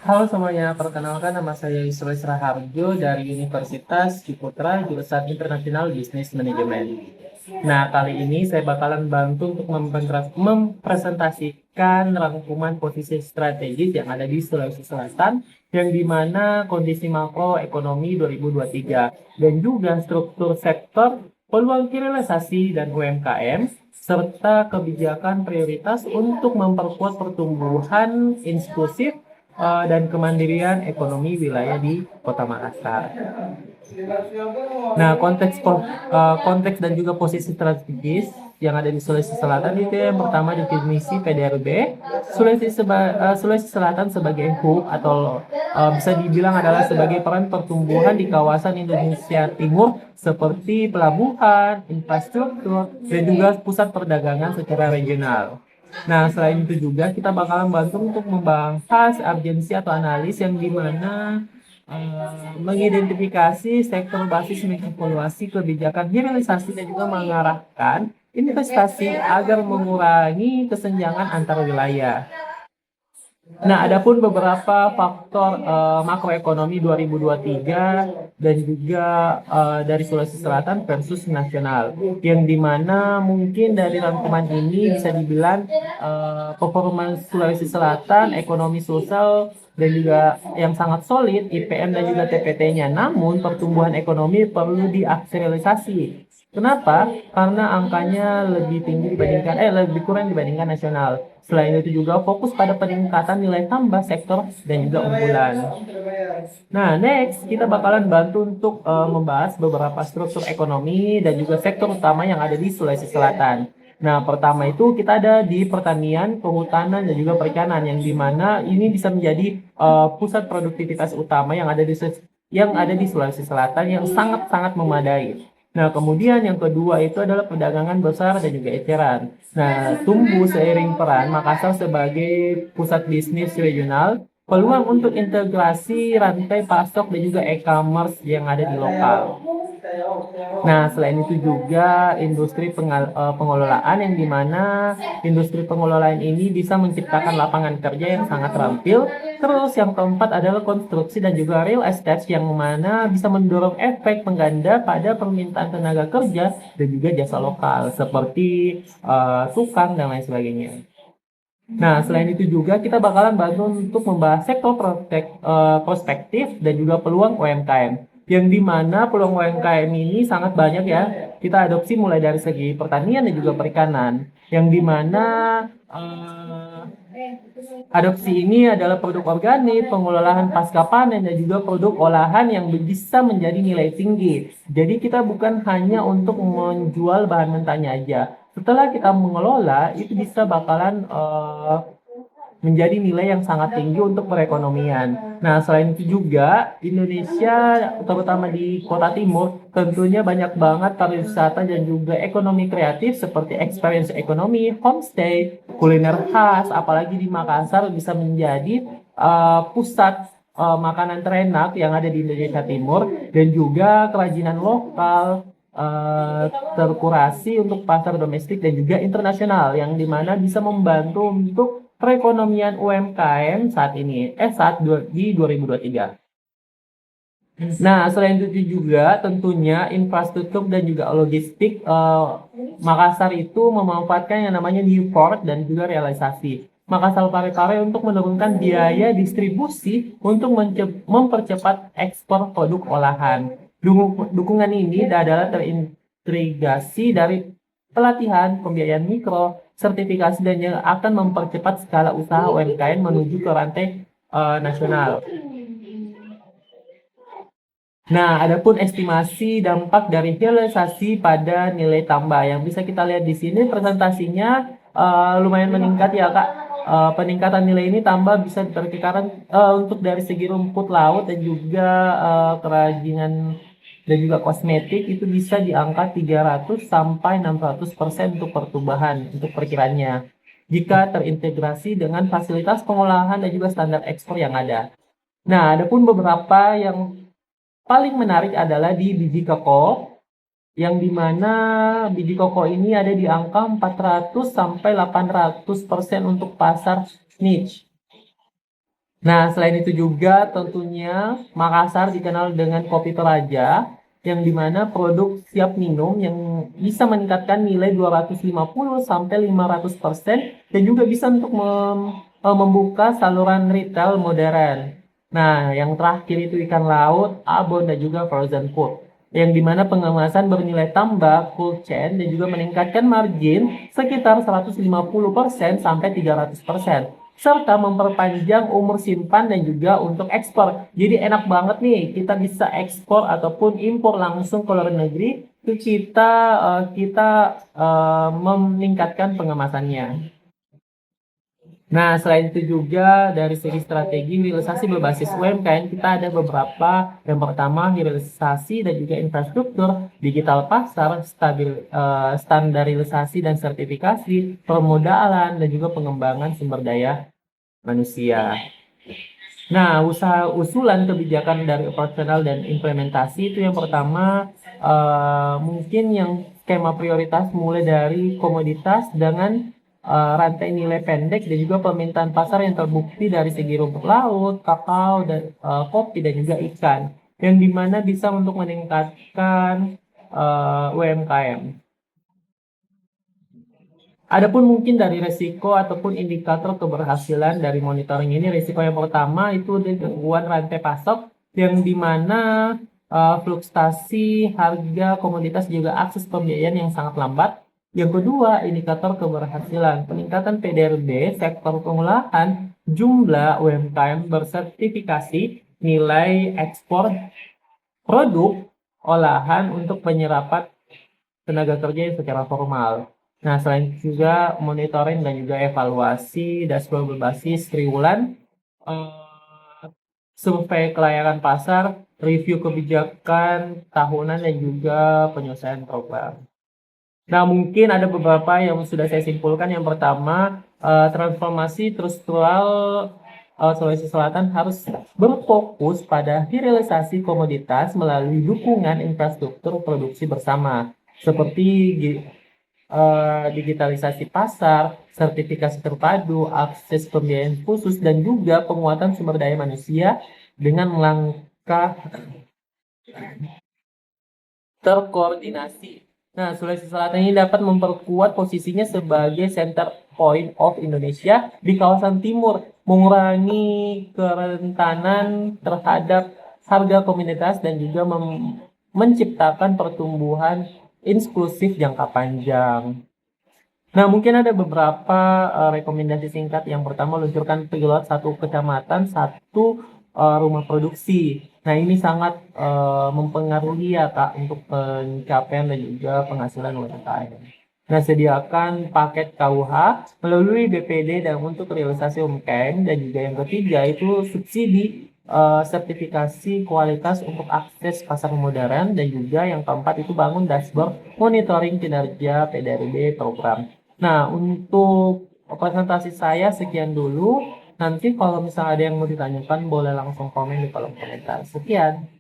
Halo semuanya, perkenalkan nama saya Yusuf Raharjo dari Universitas Ciputra, jurusan International Business Management. Nah, kali ini saya bakalan bantu untuk mempresentasikan rangkuman posisi strategis yang ada di Sulawesi Selatan, yang dimana kondisi makroekonomi 2023 dan juga struktur sektor, peluang realisasi dan UMKM, serta kebijakan prioritas untuk memperkuat pertumbuhan inklusif dan kemandirian ekonomi wilayah di Kota Makassar. Nah, konteks dan juga posisi strategis yang ada di Sulawesi Selatan itu yang pertama definisi PDRB. Sulawesi Selatan sebagai hub atau bisa dibilang adalah sebagai peran pertumbuhan di kawasan Indonesia Timur seperti pelabuhan, infrastruktur, dan juga pusat perdagangan secara regional. Nah, selain itu juga kita bakalan bantu untuk membahas urgensi atau analis yang dimana mengidentifikasi sektor basis mengevaluasi kebijakan hilirisasi dan juga mengarahkan investasi agar mengurangi kesenjangan antar wilayah. Nah, adapun beberapa faktor makroekonomi 2023 dan juga dari Sulawesi Selatan versus nasional, yang dimana mungkin dari rangkuman ini bisa dibilang performa Sulawesi Selatan, ekonomi sosial dan juga yang sangat solid, IPM dan juga TPT-nya. Namun pertumbuhan ekonomi perlu diakselerasi. Kenapa? Karena angkanya lebih tinggi lebih kurang dibandingkan nasional. Selain itu juga fokus pada peningkatan nilai tambah sektor dan juga unggulan. Nah, next kita bakalan bantu untuk membahas beberapa struktur ekonomi dan juga sektor utama yang ada di Sulawesi Selatan. Nah, pertama itu kita ada di pertanian, kehutanan, dan juga perikanan, yang dimana ini bisa menjadi pusat produktivitas utama yang ada di Sulawesi Selatan yang sangat-sangat memadai. Nah, kemudian yang kedua itu adalah perdagangan besar dan juga eceran. Nah, tumbuh seiring peran Makassar sebagai pusat bisnis regional, peluang untuk integrasi rantai pasok dan juga e-commerce yang ada di lokal. Nah, selain itu juga pengelolaan, yang dimana industri pengelolaan ini bisa menciptakan lapangan kerja yang sangat terampil. Terus yang keempat adalah konstruksi dan juga real estate, yang mana bisa mendorong efek pengganda pada permintaan tenaga kerja dan juga jasa lokal seperti tukang dan lain sebagainya. Nah, selain itu juga kita bakalan bantu untuk membahas sektor prospektif dan juga peluang UMKM. Yang dimana peluang UMKM ini sangat banyak ya. Kita adopsi mulai dari segi pertanian dan juga perikanan. Yang dimana adopsi ini adalah produk organik, pengelolaan pasca panen, dan juga produk olahan yang bisa menjadi nilai tinggi. Jadi kita bukan hanya untuk menjual bahan mentahnya aja. Setelah kita mengelola, itu bisa bakalan menjadi nilai yang sangat tinggi untuk perekonomian. Nah, selain itu juga Indonesia, terutama di Kota Timur, tentunya banyak banget pariwisata dan juga ekonomi kreatif seperti experience ekonomi, homestay, kuliner khas, apalagi di Makassar bisa menjadi pusat makanan terenak yang ada di Indonesia Timur, dan juga kerajinan lokal terkurasi untuk pasar domestik dan juga internasional, yang dimana bisa membantu untuk perekonomian UMKM di 2023. Nah, selain itu juga tentunya infrastruktur dan juga logistik, Makassar itu memanfaatkan yang namanya new port dan juga realisasi. Makassar Pare-Pare untuk menurunkan biaya distribusi untuk mempercepat ekspor produk olahan. Dukungan ini adalah terintegrasi dari pelatihan, pembiayaan mikro, sertifikasi, dan yang akan mempercepat skala usaha UMKM menuju ke rantai nasional. Nah, adapun estimasi dampak dari hilirisasi pada nilai tambah yang bisa kita lihat di sini, presentasinya lumayan meningkat ya Kak. Peningkatan nilai ini tambah bisa diperkirakan untuk dari segi rumput laut dan juga kerajinan dan juga kosmetik itu bisa di angka 300 sampai 600% untuk pertumbuhan untuk perkiraannya, jika terintegrasi dengan fasilitas pengolahan dan juga standar ekspor yang ada. Nah, adapun beberapa yang paling menarik adalah di biji koko, yang dimana biji koko ini ada di angka 400 sampai 800% untuk pasar niche. Nah, selain itu juga tentunya Makassar dikenal dengan kopi Toraja, yang dimana produk siap minum yang bisa meningkatkan nilai 250 sampai 500% dan juga bisa untuk membuka saluran retail modern. Nah, yang terakhir itu ikan laut, abon, dan juga frozen food. Yang dimana pengemasan bernilai tambah, cold chain, dan juga meningkatkan margin sekitar 150% sampai 300%, serta memperpanjang umur simpan dan juga untuk ekspor. Jadi enak banget nih, kita bisa ekspor ataupun impor langsung ke luar negeri, itu kita meningkatkan pengemasannya. Nah, selain itu juga dari segi strategi hilirisasi berbasis UMKM, kita ada beberapa. Yang pertama, hilirisasi dan juga infrastruktur, digital pasar, standarisasi dan sertifikasi, permodalan, dan juga pengembangan sumber daya manusia. Nah, usaha usulan kebijakan dari operasional dan implementasi itu yang pertama, mungkin yang skema prioritas mulai dari komoditas dengan rantai nilai pendek dan juga permintaan pasar yang terbukti dari segi rumput laut, kakao, dan kopi dan juga ikan, yang dimana bisa untuk meningkatkan UMKM. Adapun mungkin dari resiko ataupun indikator keberhasilan dari monitoring ini, resiko yang pertama itu ada gangguan rantai pasok, yang dimana fluktuasi harga komoditas juga akses pembiayaan yang sangat lambat. Yang kedua, indikator keberhasilan peningkatan PDRB sektor pengolahan, jumlah UMKM bersertifikasi, nilai ekspor produk olahan untuk penyerapan tenaga kerja yang secara formal. Nah, selain itu juga monitoring dan juga evaluasi dashboard berbasis triwulan, eh, survei kelayakan pasar, review kebijakan tahunan, dan juga penyelesaian program. Nah, mungkin ada beberapa yang sudah saya simpulkan. Yang pertama, transformasi struktural Sulawesi Selatan harus berfokus pada hilirisasi komoditas melalui dukungan infrastruktur produksi bersama, seperti digitalisasi pasar, sertifikasi terpadu, akses pembiayaan khusus, dan juga penguatan sumber daya manusia dengan langkah terkoordinasi. Nah, Sulawesi Selatan ini dapat memperkuat posisinya sebagai center point of Indonesia di kawasan timur, mengurangi kerentanan terhadap harga komoditas dan juga menciptakan pertumbuhan inklusif jangka panjang. Nah, mungkin ada beberapa rekomendasi singkat. Yang pertama, luncurkan pilot satu kecamatan, satu rumah produksi. Nah, ini sangat mempengaruhi ya, Kak, untuk pencapaian dan juga penghasilan UMKM. Nah, sediakan paket KUH melalui BPD dan untuk realisasi UMKM. Dan juga yang ketiga itu subsidi sertifikasi kualitas untuk akses pasar modern. Dan juga yang keempat itu bangun dashboard monitoring kinerja PDRB program. Nah, untuk presentasi saya sekian dulu. Nanti kalau misalnya ada yang mau ditanyakan, boleh langsung komen di kolom komentar. Sekian.